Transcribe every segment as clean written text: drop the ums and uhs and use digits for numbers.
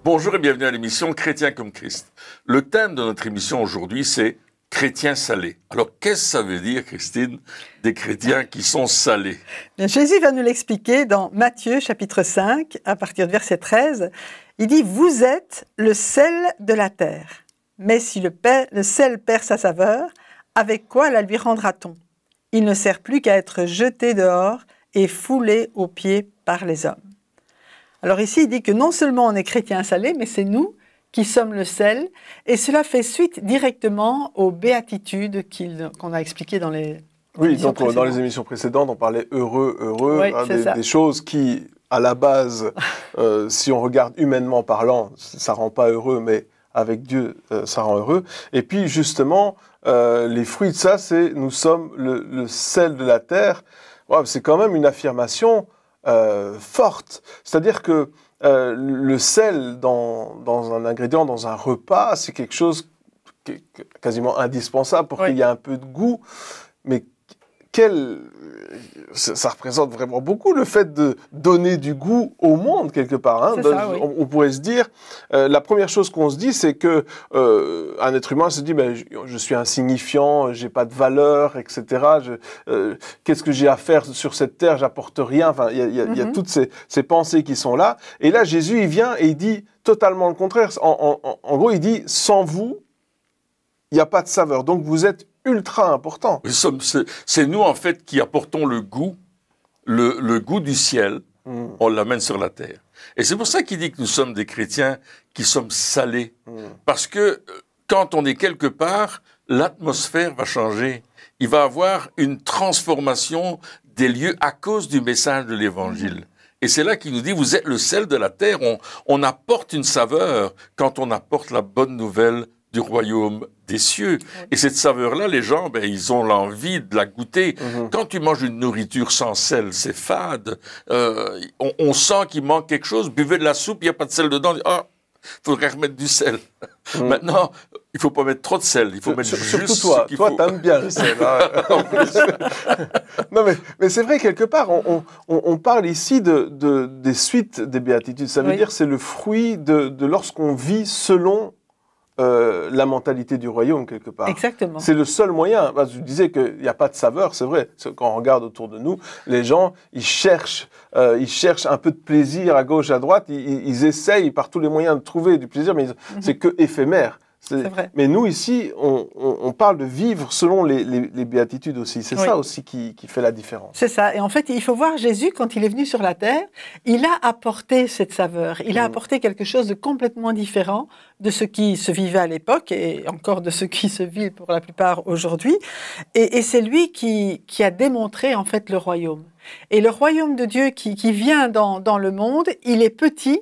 Bonjour et bienvenue à l'émission Chrétien comme Christ. Le thème de notre émission aujourd'hui, c'est chrétiens salés. Alors, qu'est-ce que ça veut dire, Christine, des chrétiens qui sont salés? Bien, Jésus va nous l'expliquer dans Matthieu chapitre 5, à partir du verset 13. Il dit « Vous êtes le sel de la terre. Mais si le sel perd sa saveur, avec quoi la lui rendra-t-on? Il ne sert plus qu'à être jeté dehors et foulé aux pieds par les hommes. » Alors ici, il dit que non seulement on est chrétiens salés, mais c'est nous qui sommes le sel. Et cela fait suite directement aux béatitudes qu'on a expliquées dans les émissions précédentes. Dans les émissions précédentes, on parlait heureux, oui, des choses qui, à la base, si on regarde humainement parlant, ça ne rend pas heureux, mais avec Dieu, ça rend heureux. Et puis, justement, les fruits de ça, c'est nous sommes le sel de la terre. Ouais, c'est quand même une affirmation forte. C'est-à-dire que le sel dans un ingrédient, dans un repas, c'est quelque chose qui est quasiment indispensable pour qu'il y ait un peu de goût. Mais ça représente vraiment beaucoup le fait de donner du goût au monde quelque part. Hein. On pourrait se dire, la première chose qu'on se dit, c'est que un être humain se dit, je suis insignifiant, j'ai pas de valeur, etc. Qu'est-ce que j'ai à faire sur cette terre? J'apporte rien. Enfin, il y a toutes ces pensées qui sont là. Et là, Jésus, il vient et il dit totalement le contraire. En gros, il dit, sans vous, il n'y a pas de saveur. Donc, vous êtes ultra important. C'est nous, en fait, qui apportons le goût du ciel, on l'amène sur la terre. Et c'est pour ça qu'il dit que nous sommes des chrétiens qui sommes salés. Parce que quand on est quelque part, l'atmosphère va changer. Il va y avoir une transformation des lieux à cause du message de l'Évangile. Et c'est là qu'il nous dit, vous êtes le sel de la terre. On apporte une saveur quand on apporte la bonne nouvelle du royaume des cieux. Et cette saveur-là, les gens, ils ont l'envie de la goûter. Quand tu manges une nourriture sans sel, c'est fade. On sent qu'il manque quelque chose. Buvez de la soupe, il n'y a pas de sel dedans. Ah, il faudrait remettre du sel. Maintenant, il ne faut pas mettre trop de sel. Il faut mettre juste surtout toi, t'aimes bien le sel. Hein, non, mais c'est vrai, quelque part, on parle ici des suites des béatitudes. Ça veut dire que c'est le fruit de lorsqu'on vit selon la mentalité du royaume, quelque part. Exactement. C'est le seul moyen. Je disais qu'il n'y a pas de saveur, c'est vrai. Quand on regarde autour de nous, les gens, ils cherchent un peu de plaisir à gauche, à droite. Ils essayent par tous les moyens de trouver du plaisir, mais c'est que éphémère. C'est vrai. Mais nous, ici, on parle de vivre selon les béatitudes aussi. C'est ça aussi qui fait la différence. C'est ça. Et en fait, il faut voir Jésus, quand il est venu sur la terre, il a apporté cette saveur. Il a apporté quelque chose de complètement différent de ce qui se vivait à l'époque et encore de ce qui se vit pour la plupart aujourd'hui. Et c'est lui qui a démontré, en fait, le royaume. Et le royaume de Dieu qui vient dans le monde, il est petit,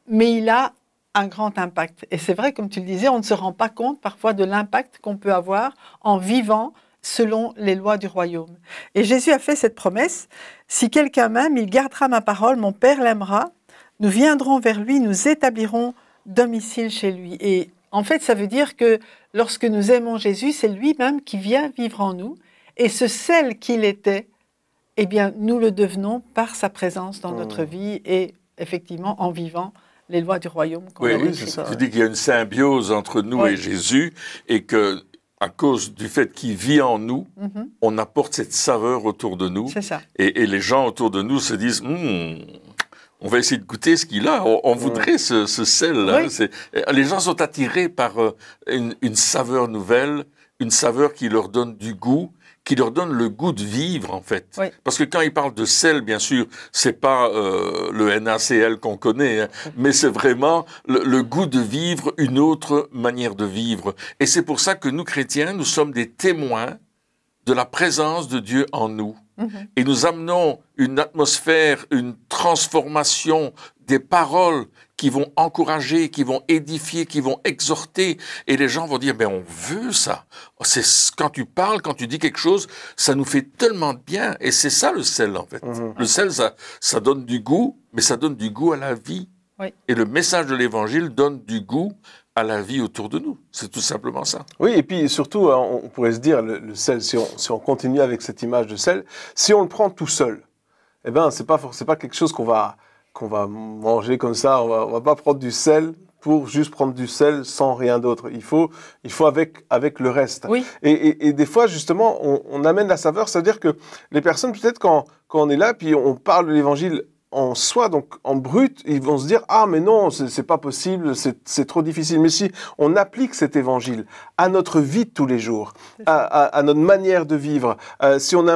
mais il a un grand impact. Et c'est vrai, comme tu le disais, on ne se rend pas compte parfois de l'impact qu'on peut avoir en vivant selon les lois du royaume. Et Jésus a fait cette promesse, « Si quelqu'un m'aime, il gardera ma parole, mon Père l'aimera, nous viendrons vers lui, nous établirons domicile chez lui. » Et en fait, ça veut dire que lorsque nous aimons Jésus, c'est lui-même qui vient vivre en nous. Et ce sel qu'il était, eh bien, nous le devenons par sa présence dans notre vie et effectivement en vivant les lois du royaume. Oui, c'est ça. Tu dis qu'il y a une symbiose entre nous et Jésus et que, à cause du fait qu'il vit en nous, on apporte cette saveur autour de nous. C'est ça. Et les gens autour de nous se disent, on va essayer de goûter ce qu'il a. On voudrait ce sel-là. Oui. Les gens sont attirés par une saveur nouvelle, une saveur qui leur donne du goût, qui leur donne le goût de vivre, en fait. Oui. Parce que quand ils parlent de sel, bien sûr, c'est pas le NaCl qu'on connaît, hein, mais c'est vraiment le goût de vivre, une autre manière de vivre. Et c'est pour ça que nous, chrétiens, nous sommes des témoins de la présence de Dieu en nous. Et nous amenons une atmosphère, une transformation, des paroles qui vont encourager, qui vont édifier, qui vont exhorter. Et les gens vont dire, mais on veut ça. C'est quand tu parles, quand tu dis quelque chose, ça nous fait tellement de bien. Et c'est ça le sel, en fait. Le sel, ça donne du goût, mais ça donne du goût à la vie. Oui. Et le message de l'Évangile donne du goût à la vie autour de nous. C'est tout simplement ça. Oui, et puis surtout, on pourrait se dire, le sel, si on continue avec cette image de sel, si on le prend tout seul, eh ben, c'est pas quelque chose qu'on va manger comme ça. On va pas prendre du sel pour juste prendre du sel sans rien d'autre. Il faut avec le reste. Oui. Et des fois, justement, on amène la saveur. C'est-à-dire que les personnes, peut-être quand on est là, puis on parle de l'évangile en soi, donc en brut, ils vont se dire « Ah, mais non, c'est pas possible, c'est trop difficile. » Mais si on applique cet évangile à notre vie de tous les jours, à notre manière de vivre, si on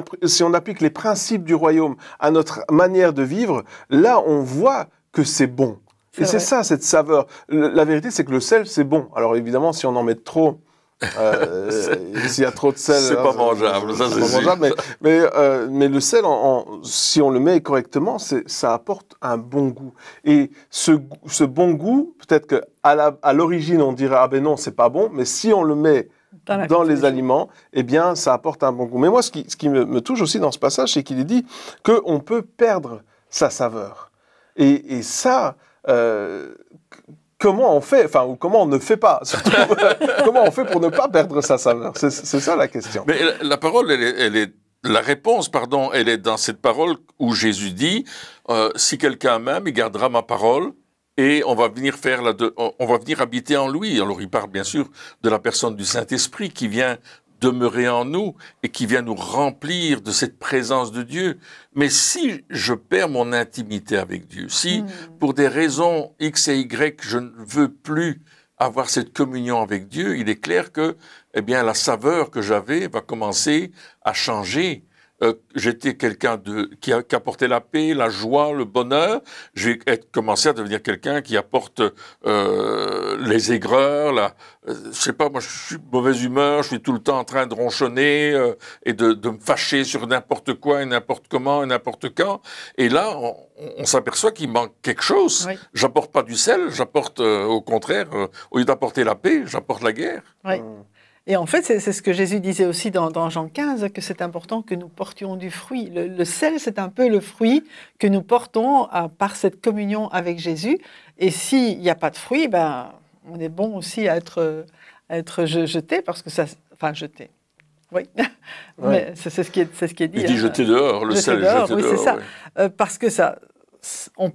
applique les principes du royaume à notre manière de vivre, là, on voit que c'est bon. Et c'est ça, cette saveur. La vérité, c'est que le sel, c'est bon. Alors évidemment, si on en met trop, s'il y a trop de sel, c'est pas mangeable. Ça, c'est mangeable, mais le sel, si on le met correctement, ça apporte un bon goût. Et ce bon goût, peut-être qu'à l'origine, on dirait ah ben non, c'est pas bon, mais si on le met dans les aliments, eh bien, ça apporte un bon goût. Mais moi, ce qui me touche aussi dans ce passage, c'est qu'il est dit qu'on peut perdre sa saveur. Et ça, comment on fait, enfin, ou comment on ne fait pas, surtout, comment on fait pour ne pas perdre sa saveur? C'est ça la question. Mais la parole, la réponse, pardon, elle est dans cette parole où Jésus dit, si quelqu'un m'aime, il gardera ma parole, et on va venir on va venir habiter en lui. Alors il parle bien sûr de la personne du Saint-Esprit qui vient demeurer en nous et qui vient nous remplir de cette présence de Dieu. Mais si je perds mon intimité avec Dieu, si pour des raisons X et Y, je ne veux plus avoir cette communion avec Dieu, il est clair que, eh bien, la saveur que j'avais va commencer à changer. J'étais quelqu'un qui apportait la paix, la joie, le bonheur. Je vais commencer à devenir quelqu'un qui apporte les aigreurs, je sais pas, moi je suis de mauvaise humeur, je suis tout le temps en train de ronchonner et de me fâcher sur n'importe quoi et n'importe comment et n'importe quand. Et là, on s'aperçoit qu'il manque quelque chose. Oui. J'apporte pas du sel, j'apporte au contraire, au lieu d'apporter la paix, j'apporte la guerre. Oui. Et en fait, c'est ce que Jésus disait aussi dans Jean 15, que c'est important que nous portions du fruit. Le sel, c'est un peu le fruit que nous portons par cette communion avec Jésus. Et s'il n'y a pas de fruit, ben, on est bon aussi à être jeté, parce que ça... Enfin, jeté. Oui, mais c'est ce qui est dit. Il dit jeter dehors, le sel, jeter dehors. Oui, c'est ça. Ouais. Parce que ça...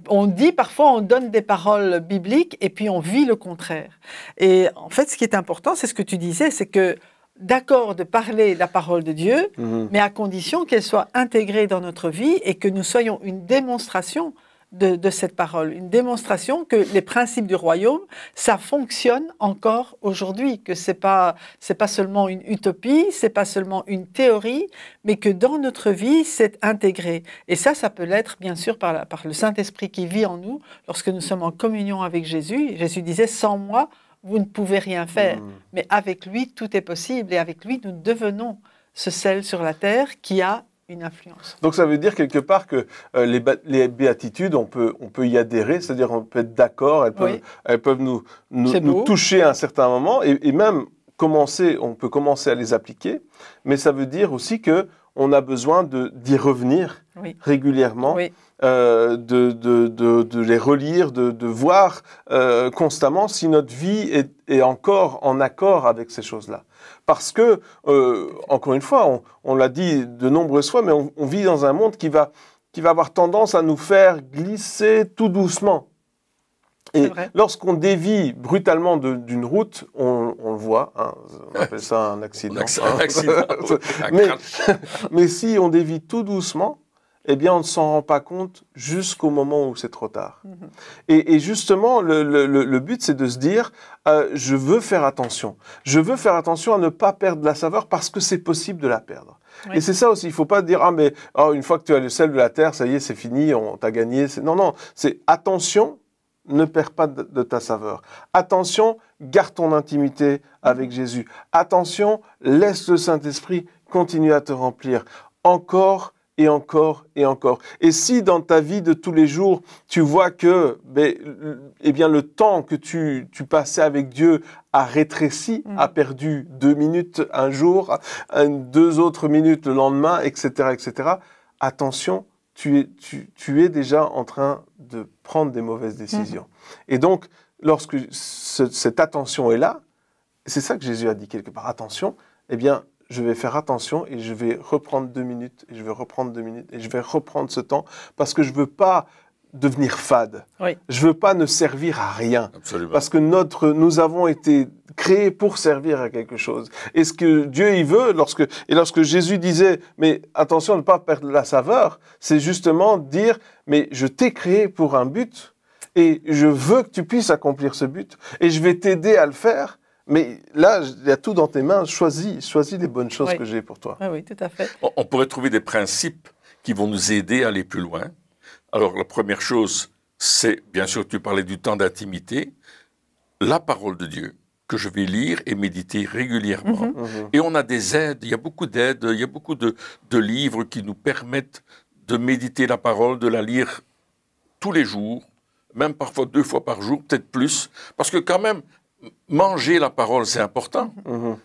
On dit parfois, on donne des paroles bibliques et puis on vit le contraire. Et en fait, ce qui est important, c'est ce que tu disais, c'est que d'accord de parler la parole de Dieu, mais à condition qu'elle soit intégrée dans notre vie et que nous soyons une démonstration de cette parole, une démonstration que les principes du royaume, ça fonctionne encore aujourd'hui, que c'est pas seulement une utopie, c'est pas seulement une théorie, mais que dans notre vie, c'est intégré. Et ça peut l'être bien sûr par le Saint-Esprit qui vit en nous, lorsque nous sommes en communion avec Jésus. Jésus disait, sans moi, vous ne pouvez rien faire. Mais avec lui, tout est possible, et avec lui, nous devenons ce sel sur la terre qui a une influence. Donc ça veut dire quelque part que les béatitudes, on peut y adhérer, c'est-à-dire on peut être d'accord, elles peuvent nous toucher à un certain moment et même on peut commencer à les appliquer, mais ça veut dire aussi que on a besoin d'y revenir régulièrement, de les relire, de voir constamment si notre vie est encore en accord avec ces choses-là. Parce que, encore une fois, on l'a dit de nombreuses fois, mais on vit dans un monde qui va avoir tendance à nous faire glisser tout doucement. Et lorsqu'on dévie brutalement d'une route, on le voit, hein, on appelle ça un accident. Mais si on dévie tout doucement, eh bien, on ne s'en rend pas compte jusqu'au moment où c'est trop tard. Et justement, le but, c'est de se dire, je veux faire attention. Je veux faire attention à ne pas perdre la saveur parce que c'est possible de la perdre. Oui. Et c'est ça aussi, il ne faut pas dire, une fois que tu as le sel de la terre, ça y est, c'est fini, on t'a gagné. Non, c'est attention, ne perds pas de ta saveur. Attention, garde ton intimité avec Jésus. Attention, laisse le Saint-Esprit continuer à te remplir. Encore et encore et encore. Et si dans ta vie de tous les jours, tu vois que le temps que tu passais avec Dieu a rétréci, a perdu 2 minutes un jour, 2 autres minutes le lendemain, etc., etc., attention, tu es déjà en train de prendre des mauvaises décisions. Et donc, lorsque cette attention est là, c'est ça que Jésus a dit quelque part, attention, eh bien, je vais faire attention et je vais reprendre 2 minutes, et je vais reprendre 2 minutes, et je vais reprendre ce temps, parce que je ne veux pas devenir fade. Oui. Je veux pas ne servir à rien. Absolument. Parce que nous avons été créés pour servir à quelque chose. Et ce que Dieu y veut, lorsque Jésus disait, mais attention à ne pas perdre la saveur, c'est justement dire, mais je t'ai créé pour un but et je veux que tu puisses accomplir ce but et je vais t'aider à le faire. Mais là, il y a tout dans tes mains. Choisis les bonnes choses que j'ai pour toi. Oui, oui, tout à fait. On pourrait trouver des principes qui vont nous aider à aller plus loin. Alors, la première chose, c'est, bien sûr, tu parlais du temps d'intimité, la parole de Dieu, que je vais lire et méditer régulièrement. Et on a des aides, il y a beaucoup d'aides, il y a beaucoup de livres qui nous permettent de méditer la parole, de la lire tous les jours, même parfois 2 fois par jour, peut-être plus, parce que quand même, manger la parole, c'est important.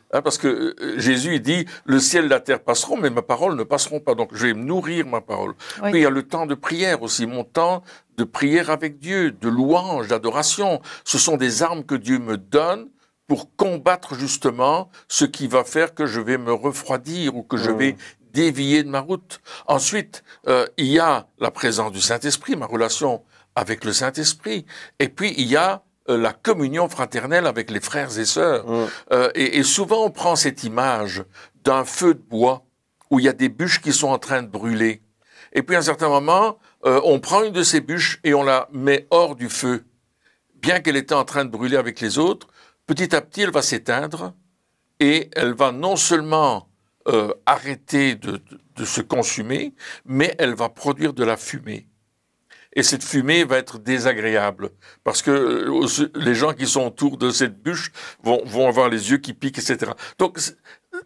Parce que Jésus dit, le ciel et la terre passeront, mais ma parole ne passeront pas. Donc, je vais me nourrir ma parole. Oui. Puis, il y a le temps de prière aussi, mon temps de prière avec Dieu, de louange, d'adoration. Ce sont des armes que Dieu me donne pour combattre justement ce qui va faire que je vais me refroidir ou que je vais dévier de ma route. Ensuite, il y a la présence du Saint-Esprit, ma relation avec le Saint-Esprit. Et puis, il y a la communion fraternelle avec les frères et sœurs. Et souvent, on prend cette image d'un feu de bois où il y a des bûches qui sont en train de brûler. Et puis, à un certain moment, on prend une de ces bûches et on la met hors du feu. Bien qu'elle était en train de brûler avec les autres, petit à petit, elle va s'éteindre et elle va non seulement arrêter de se consumer, mais elle va produire de la fumée. Et cette fumée va être désagréable, parce que les gens qui sont autour de cette bûche vont avoir les yeux qui piquent, etc. Donc,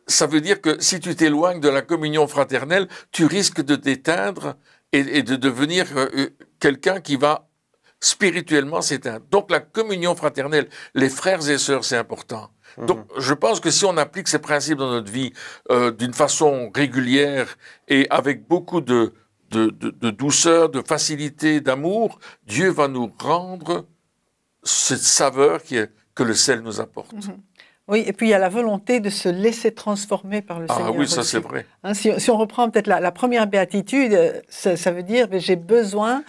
ça veut dire que si tu t'éloignes de la communion fraternelle, tu risques de t'éteindre et de devenir quelqu'un qui va spirituellement s'éteindre. Donc, la communion fraternelle, les frères et sœurs, c'est important. Donc, je pense que si on applique ces principes dans notre vie d'une façon régulière et avec beaucoup de douceur, de facilité, d'amour, Dieu va nous rendre cette saveur que le sel nous apporte. Oui, et puis il y a la volonté de se laisser transformer par le Seigneur. Ah oui, ça c'est vrai. Hein, si on reprend peut-être la première béatitude, ça veut dire j'ai besoin,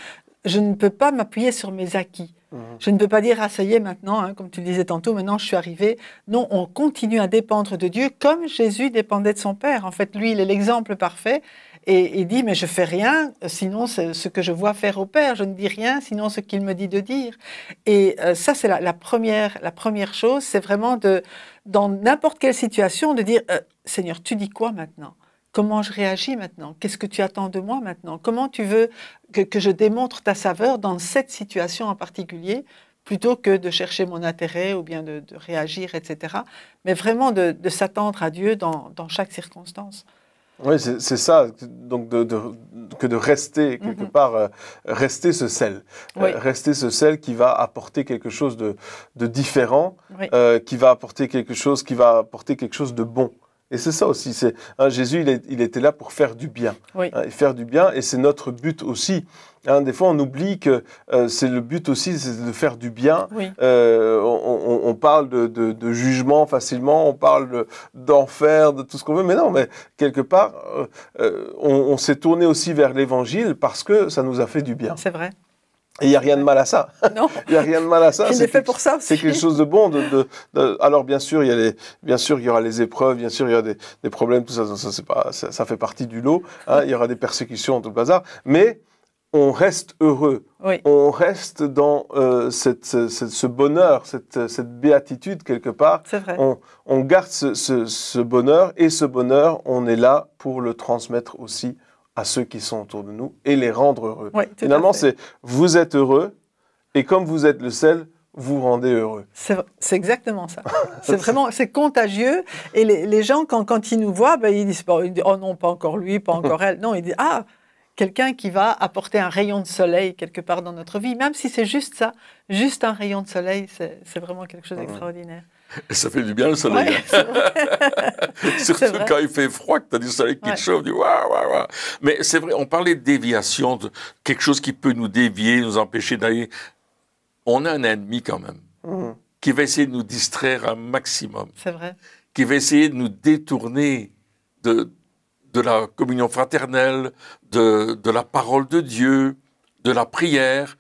je ne peux pas m'appuyer sur mes acquis. Je ne peux pas dire, ah ça y est maintenant, hein, comme tu le disais tantôt, maintenant je suis arrivé. Non, on continue à dépendre de Dieu comme Jésus dépendait de son Père. En fait, lui, il est l'exemple parfait. Et il dit, mais je fais rien, sinon c'est ce que je vois faire au Père. Je ne dis rien, sinon ce qu'il me dit de dire. Et ça, c'est la première chose, c'est vraiment dans n'importe quelle situation, de dire, Seigneur, tu dis quoi maintenant ? Comment je réagis maintenant ? Qu'est-ce que tu attends de moi maintenant ? Comment tu veux que je démontre ta saveur dans cette situation en particulier, plutôt que de chercher mon intérêt ou bien de réagir, etc. Mais vraiment de s'attendre à Dieu dans chaque circonstance. Oui, c'est ça, donc que de rester quelque part, rester ce sel. Oui. Rester ce sel qui va apporter quelque chose de différent, Oui. qui va apporter quelque chose de bon. Et c'est ça aussi, Jésus, il était là pour faire du bien. Oui. Faire du bien, et c'est notre but aussi. Des fois, on oublie que c'est le but aussi, c'est de faire du bien. Oui. On parle de jugement facilement, on parle d'enfer, de tout ce qu'on veut, mais non, mais quelque part, on s'est tourné aussi vers l'Évangile parce que ça nous a fait du bien. C'est vrai. Et il n'y a rien de mal à ça. Non. Il n'y a rien de mal à ça. Il est fait pour ça aussi. C'est quelque chose de bon. Alors bien sûr, il y aura les épreuves, bien sûr, il y aura des problèmes, tout ça, ça fait partie du lot. Hein, il y aura des persécutions, tout le bazar. Mais on reste heureux. Oui. On reste dans ce bonheur, cette béatitude quelque part. C'est vrai. On garde ce bonheur, et ce bonheur, on est là pour le transmettre aussi à ceux qui sont autour de nous et les rendre heureux. Oui, Finalement, c'est vous êtes heureux, et comme vous êtes le sel, vous rendez heureux. C'est exactement ça. C'est contagieux. Et les gens, quand ils nous voient, ils disent, oh non, pas encore lui, pas encore elle. Non, ils disent, ah, quelqu'un qui va apporter un rayon de soleil quelque part dans notre vie, même si c'est juste ça, juste un rayon de soleil, c'est vraiment quelque chose d'extraordinaire. Et ça fait du bien le soleil. Ouais, Surtout quand il fait froid, que tu as du soleil qui te chauffe, tu dis waouh, waouh, waouh. Mais c'est vrai, on parlait de déviation, de quelque chose qui peut nous dévier, nous empêcher d'aller. On a un ennemi quand même, qui va essayer de nous distraire un maximum. C'est vrai. Qui va essayer de nous détourner de la communion fraternelle, de la parole de Dieu, de la prière.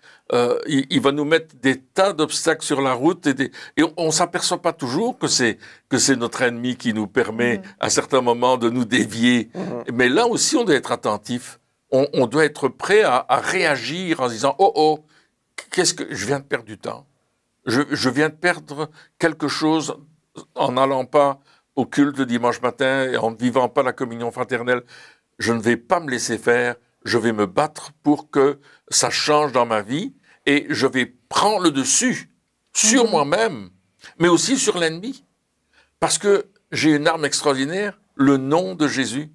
Il va nous mettre des tas d'obstacles sur la route et on s'aperçoit pas toujours que c'est notre ennemi qui nous permet à certains moments de nous dévier. Mais là aussi, on doit être attentif. On doit être prêt à réagir en se disant oh, qu'est-ce que je viens de perdre du temps. Je viens de perdre quelque chose en n'allant pas au culte le dimanche matin et en ne vivant pas la communion fraternelle. Je ne vais pas me laisser faire. Je vais me battre pour que ça change dans ma vie et je vais prendre le dessus sur moi-même, mais aussi sur l'ennemi. Parce que j'ai une arme extraordinaire, le nom de Jésus.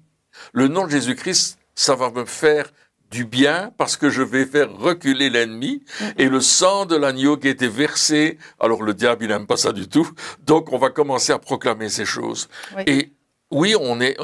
Le nom de Jésus-Christ, ça va me faire du bien parce que je vais faire reculer l'ennemi et le sang de l'agneau qui a été versé, alors le diable, il n'aime pas ça du tout, donc on va commencer à proclamer ces choses. Oui. Et oui,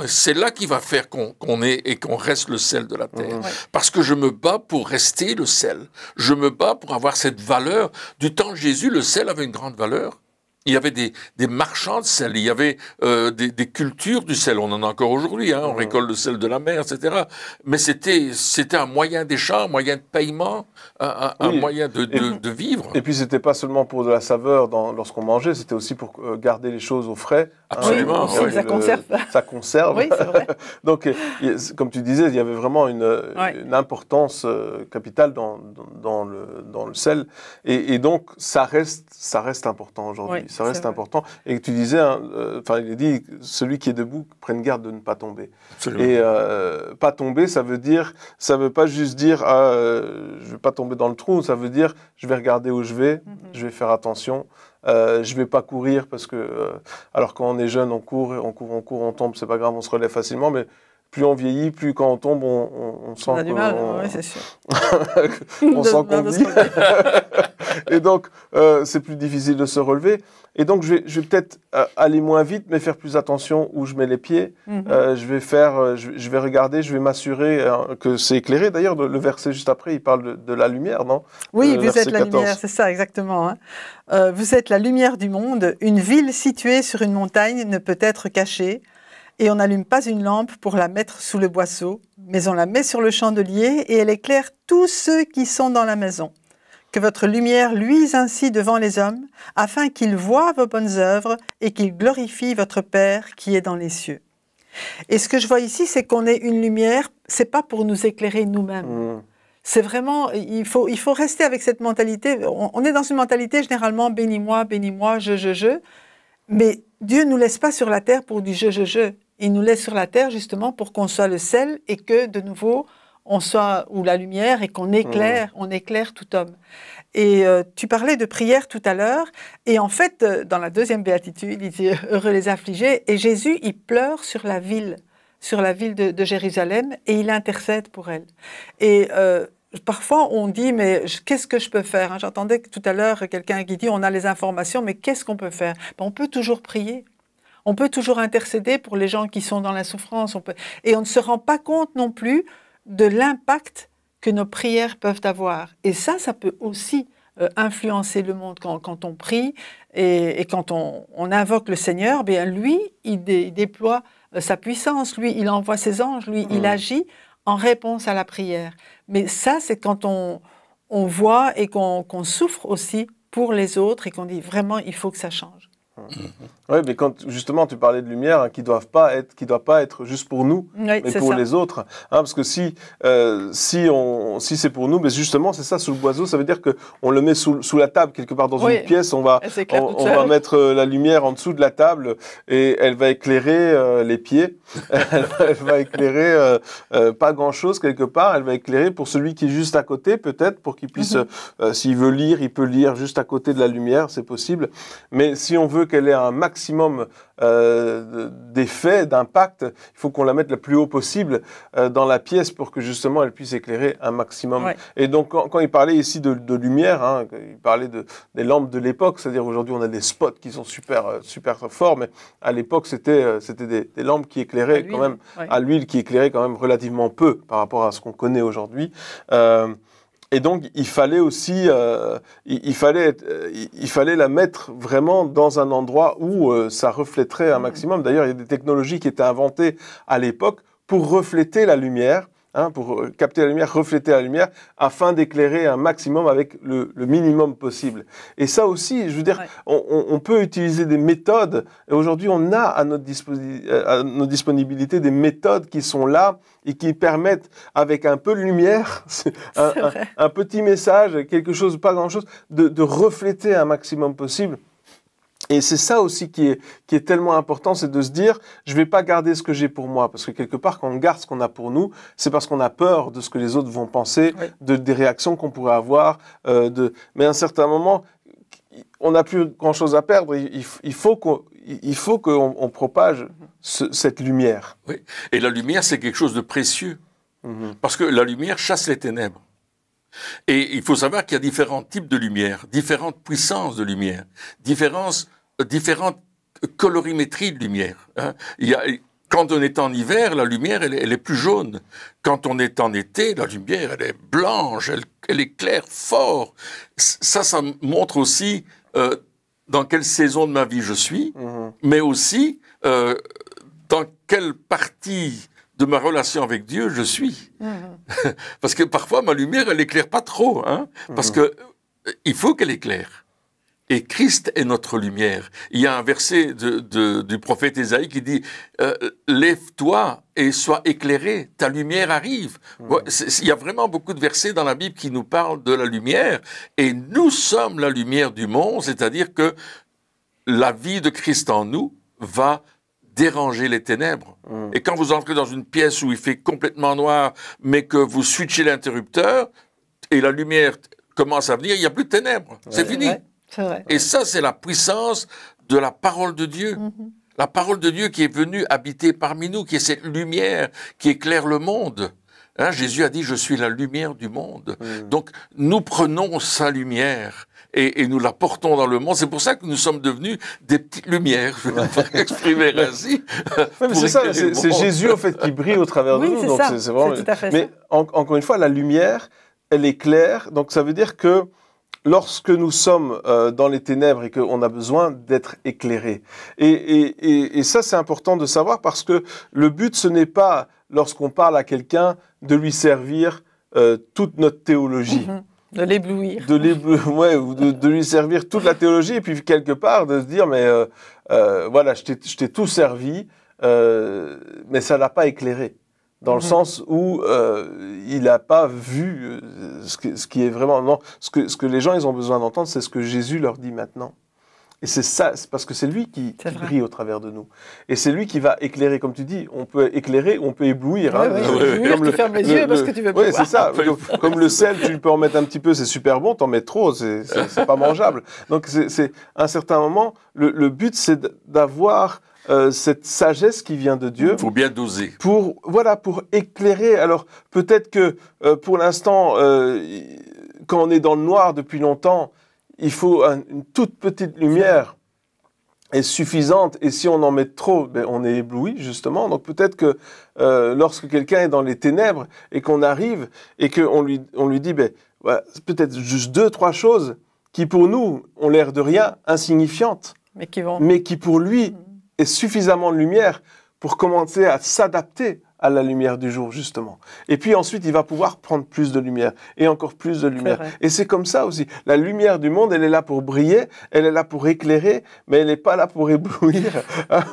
c'est là qu'il va faire qu'on est et qu'on reste le sel de la terre. Parce que je me bats pour rester le sel. Je me bats pour avoir cette valeur. Du temps de Jésus, le sel avait une grande valeur. Il y avait des marchands de sel, il y avait des cultures du sel, on en a encore aujourd'hui, on récolte le sel de la mer, etc. Mais c'était un moyen d'échange, un moyen de paiement, un moyen de vivre. Et puis c'était pas seulement pour de la saveur lorsqu'on mangeait, c'était aussi pour garder les choses au frais. Absolument. Oui, ça conserve. Ça conserve. Oui, c'est vrai. Donc, comme tu disais, il y avait vraiment une importance capitale dans le sel. Et donc, ça reste important aujourd'hui. Ça reste important. Et tu disais, il est dit, celui qui est debout, prenne garde de ne pas tomber. Absolument. Et pas tomber, ça veut pas juste dire, je vais pas tomber dans le trou, ça veut dire, je vais regarder où je vais faire attention. Je vais pas courir parce que, alors quand on est jeune, on court, on tombe, c'est pas grave, on se relève facilement, mais plus on vieillit, plus quand on tombe, on sent on a du mal, oui, c'est sûr. On sent qu'on vit. Et donc, c'est plus difficile de se relever. Et donc, je vais peut-être aller moins vite, mais faire plus attention où je mets les pieds. Je vais regarder, je vais m'assurer que c'est éclairé. D'ailleurs, le verset juste après, il parle de la lumière, non? Oui, vous êtes la lumière, c'est ça, exactement. Vous êtes la lumière du monde. Une ville située sur une montagne ne peut être cachée. Et on n'allume pas une lampe pour la mettre sous le boisseau, mais on la met sur le chandelier et elle éclaire tous ceux qui sont dans la maison. Que votre lumière luise ainsi devant les hommes, afin qu'ils voient vos bonnes œuvres et qu'ils glorifient votre Père qui est dans les cieux. Et ce que je vois ici, c'est qu'on est une lumière, c'est pas pour nous éclairer nous-mêmes. C'est vraiment, il faut rester avec cette mentalité. On est dans une mentalité généralement bénis-moi, je. Mais Dieu ne nous laisse pas sur la terre pour du je. Il nous laisse sur la terre justement pour qu'on soit le sel et que de nouveau on soit ou la lumière et qu'on éclaire, on éclaire tout homme. Et tu parlais de prière tout à l'heure et en fait dans la deuxième béatitude il dit heureux les affligés et Jésus il pleure sur la ville de Jérusalem et il intercède pour elle. Et parfois on dit mais qu'est-ce que je peux faire? J'entendais tout à l'heure quelqu'un qui dit on a les informations mais qu'est-ce qu'on peut faire? On peut toujours prier. On peut toujours intercéder pour les gens qui sont dans la souffrance. Et on ne se rend pas compte non plus de l'impact que nos prières peuvent avoir. Et ça peut aussi influencer le monde quand on prie et quand on invoque le Seigneur. Bien lui, il déploie sa puissance. Lui, il envoie ses anges. Lui, il agit en réponse à la prière. Mais ça, c'est quand on voit et qu'on souffre aussi pour les autres et qu'on dit vraiment, il faut que ça change. Oui, mais quand justement tu parlais de lumière qui doit pas être juste pour nous, mais pour les autres, parce que si c'est pour nous, mais justement c'est ça sous le boiseau, ça veut dire que on le met sous la table quelque part dans une pièce, on va mettre la lumière en dessous de la table et elle va éclairer les pieds, elle va éclairer pas grand chose quelque part, elle va éclairer pour celui qui est juste à côté peut-être pour qu'il puisse, s'il veut lire, il peut lire juste à côté de la lumière, c'est possible, mais si on veut qu'elle ait un maximum d'effet, d'impact, il faut qu'on la mette le plus haut possible dans la pièce pour que justement elle puisse éclairer un maximum. Ouais. Et donc quand il parlait ici de lumière, il parlait des lampes de l'époque, c'est-à-dire aujourd'hui on a des spots qui sont super forts, mais à l'époque c'était des lampes qui éclairaient à l'huile, qui éclairaient quand même relativement peu par rapport à ce qu'on connaît aujourd'hui. Et donc, il fallait aussi, il fallait la mettre vraiment dans un endroit où ça reflèterait un maximum. D'ailleurs, il y a des technologies qui étaient inventées à l'époque pour refléter la lumière pour capter la lumière, refléter la lumière, afin d'éclairer un maximum avec le minimum possible. Et ça aussi, je veux dire, on peut utiliser des méthodes. Et aujourd'hui, on a à notre disponibilité des méthodes qui sont là et qui permettent, avec un peu de lumière, un petit message, quelque chose, pas grand-chose, de refléter un maximum possible. Et c'est ça aussi qui est tellement important, c'est de se dire, je vais pas garder ce que j'ai pour moi, parce que quelque part, quand on garde ce qu'on a pour nous, c'est parce qu'on a peur de ce que les autres vont penser, des réactions qu'on pourrait avoir. Mais à un certain moment, on n'a plus grand-chose à perdre. Il faut qu'on propage cette lumière. Oui. Et la lumière, c'est quelque chose de précieux, parce que la lumière chasse les ténèbres. Et il faut savoir qu'il y a différents types de lumière, différentes puissances de lumière, différentes colorimétries de lumière. Quand on est en hiver, la lumière, elle est plus jaune. Quand on est en été, la lumière, elle est blanche, elle éclaire fort. Ça montre aussi dans quelle saison de ma vie je suis, mais aussi dans quelle partie de ma relation avec Dieu je suis. Parce que parfois, ma lumière, elle éclaire pas trop, parce que il faut qu'elle éclaire. Et Christ est notre lumière. Il y a un verset du prophète Ésaïe qui dit « Lève-toi et sois éclairé, ta lumière arrive ». Il y a vraiment beaucoup de versets dans la Bible qui nous parlent de la lumière. Et nous sommes la lumière du monde, c'est-à-dire que la vie de Christ en nous va déranger les ténèbres. Et quand vous entrez dans une pièce où il fait complètement noir, mais que vous switchez l'interrupteur et la lumière commence à venir, il n'y a plus de ténèbres. C'est fini. C'est vrai. Et ça, c'est la puissance de la parole de Dieu. La parole de Dieu qui est venue habiter parmi nous, qui est cette lumière qui éclaire le monde. Jésus a dit, je suis la lumière du monde. Donc, nous prenons sa lumière et nous la portons dans le monde. C'est pour ça que nous sommes devenus des petites lumières, je vais exprimer ainsi. C'est ça, c'est Jésus, en fait, qui brille au travers de nous. Donc c'est vraiment... tout à fait Mais encore une fois, la lumière, elle est claire. Donc, ça veut dire que lorsque nous sommes dans les ténèbres et qu'on a besoin d'être éclairés. Et ça, c'est important de savoir parce que le but, ce n'est pas, lorsqu'on parle à quelqu'un, de lui servir toute notre théologie. De l'éblouir. Ou de lui servir toute la théologie et puis quelque part de se dire, mais voilà, je t'ai tout servi, mais ça l'a pas éclairé. Dans le sens où il n'a pas vu ce qui est vraiment... Non, ce que les gens ils ont besoin d'entendre, c'est ce que Jésus leur dit maintenant. Et c'est ça, c'est parce que c'est lui qui brille au travers de nous. Et c'est lui qui va éclairer, comme tu dis. On peut éclairer, on peut éblouir. Tu fermes les yeux parce que tu veux pas voir. Oui, c'est ça. Comme le sel, tu peux en mettre un petit peu, c'est super bon. T'en mets trop, c'est pas mangeable. Donc, c'est à un certain moment, le but, c'est d'avoir... cette sagesse qui vient de Dieu. Il faut bien doser. Pour éclairer. Alors, peut-être que pour l'instant, quand on est dans le noir depuis longtemps, il faut une toute petite lumière est suffisante. Et si on en met trop, on est ébloui, justement. Donc, peut-être que lorsque quelqu'un est dans les ténèbres et qu'on arrive et qu'on lui dit, peut-être juste 2-3 choses qui, pour nous, ont l'air de rien, insignifiantes, mais qui, pour lui, est suffisamment de lumière pour commencer à s'adapter à la lumière du jour, justement. Et puis ensuite, il va pouvoir prendre plus de lumière et encore plus de lumière. Et c'est comme ça aussi. La lumière du monde, elle est là pour briller, elle est là pour éclairer, mais elle n'est pas là pour éblouir.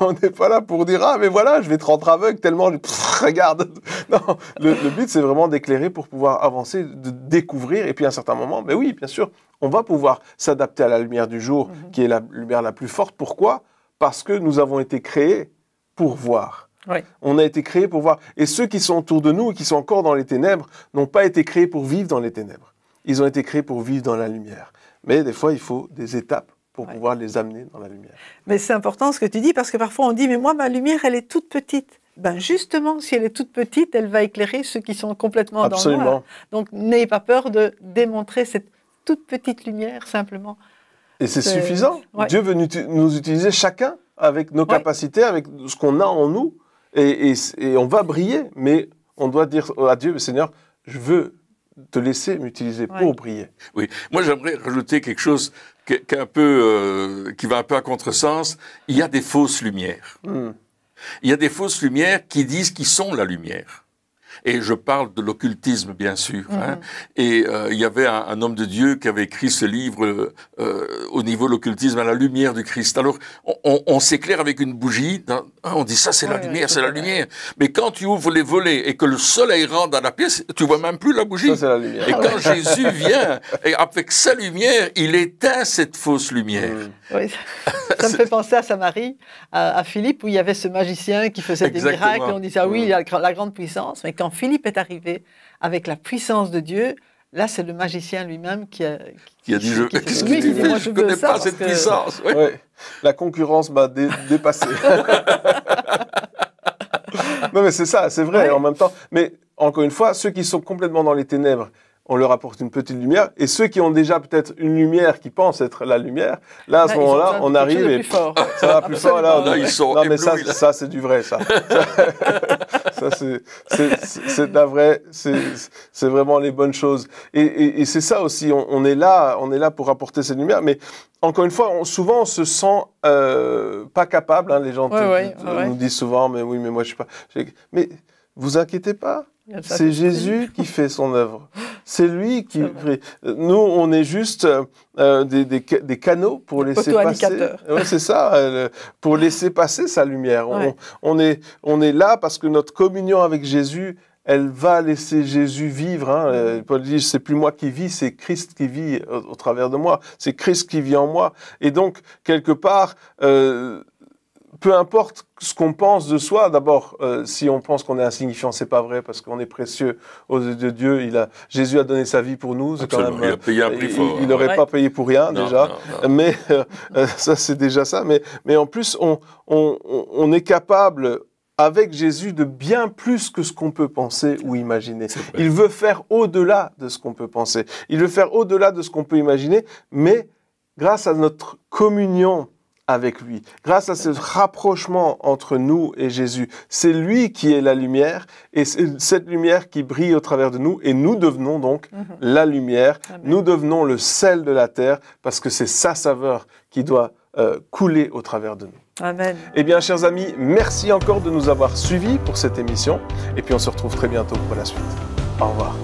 On n'est pas là pour dire « Ah, mais voilà, je vais te rendre aveugle tellement... regarde !» Non, le but, c'est vraiment d'éclairer pour pouvoir avancer, de découvrir. Et puis à un certain moment, oui, bien sûr, on va pouvoir s'adapter à la lumière du jour, qui est la lumière la plus forte. Pourquoi ? Parce que nous avons été créés pour voir. Oui. On a été créés pour voir. Et ceux qui sont autour de nous et qui sont encore dans les ténèbres n'ont pas été créés pour vivre dans les ténèbres. Ils ont été créés pour vivre dans la lumière. Mais des fois, il faut des étapes pour pouvoir les amener dans la lumière. Mais c'est important ce que tu dis, parce que parfois on dit « Mais moi, ma lumière, elle est toute petite. » Justement, si elle est toute petite, elle va éclairer ceux qui sont complètement dans le noir. Donc, n'ayez pas peur de démontrer cette toute petite lumière, simplement. Et c'est suffisant. Dieu veut nous utiliser chacun avec nos capacités, avec ce qu'on a en nous. Et on va briller, mais on doit dire à Dieu, Seigneur, je veux te laisser m'utiliser pour briller. Oui, moi j'aimerais rajouter quelque chose qui va un peu à contresens. Il y a des fausses lumières. Il y a des fausses lumières qui disent qu'ils sont la lumière. Et je parle de l'occultisme, bien sûr. Hein. Et il y avait un homme de Dieu qui avait écrit ce livre au niveau de l'occultisme à la lumière du Christ. Alors, on s'éclaire avec une bougie, on dit ça c'est la lumière, c'est la lumière. Mais quand tu ouvres les volets et que le soleil rentre dans la pièce, tu vois même plus la bougie. Ça c'est la lumière. Et quand Jésus vient, et avec sa lumière, il éteint cette fausse lumière. Oui, ça me fait penser à Samarie, à Philippe, où il y avait ce magicien qui faisait des miracles. Et on disait, ah oui, il y a la grande puissance. Mais quand Philippe est arrivé avec la puissance de Dieu, là, c'est le magicien lui-même qui a dit, qu'est-ce que tu fais? Je ne connais pas cette puissance. Oui. Ouais. La concurrence m'a dépassé. Non, mais c'est ça, c'est vrai, en même temps. Mais encore une fois, ceux qui sont complètement dans les ténèbres, on leur apporte une petite lumière. Et ceux qui ont déjà peut-être une lumière qui pense être la lumière, là, à ce moment-là, on arrive et ça va plus fort. Là, ils sont non, mais ça c'est du vrai, ça. Ça, c'est de la vraie, c'est vraiment les bonnes choses. Et c'est ça aussi, on est là pour apporter cette lumière. Mais encore une fois, souvent, on se sent pas capable. Hein, les gens nous disent souvent, mais oui, mais moi, je suis pas... Mais vous inquiétez pas. C'est Jésus qui fait son œuvre. C'est lui qui... Nous, on est juste des canaux pour laisser passer... Ouais, c'est ça, pour laisser passer sa lumière. Ouais. On est là parce que notre communion avec Jésus, elle va laisser Jésus vivre. Hein. Paul dit, c'est plus moi qui vis, c'est Christ qui vit au travers de moi. C'est Christ qui vit en moi. Et donc, quelque part... peu importe ce qu'on pense de soi, d'abord, si on pense qu'on est insignifiant, c'est pas vrai, parce qu'on est précieux aux yeux de Dieu. Jésus a donné sa vie pour nous. C'est quand même, il a payé un prix fort. Il n'aurait pas payé pour rien, déjà. Non. Mais ça, c'est déjà ça. Mais en plus, on est capable, avec Jésus, de bien plus que ce qu'on peut penser ou imaginer. Il veut faire au-delà de ce qu'on peut penser. Il veut faire au-delà de ce qu'on peut imaginer, mais grâce à notre communion avec lui, grâce à ce rapprochement entre nous et Jésus. C'est lui qui est la lumière, et c'est cette lumière qui brille au travers de nous, et nous devenons donc la lumière, nous devenons le sel de la terre, parce que c'est sa saveur qui doit couler au travers de nous. Amen. Eh bien, chers amis, merci encore de nous avoir suivis pour cette émission, et puis on se retrouve très bientôt pour la suite. Au revoir.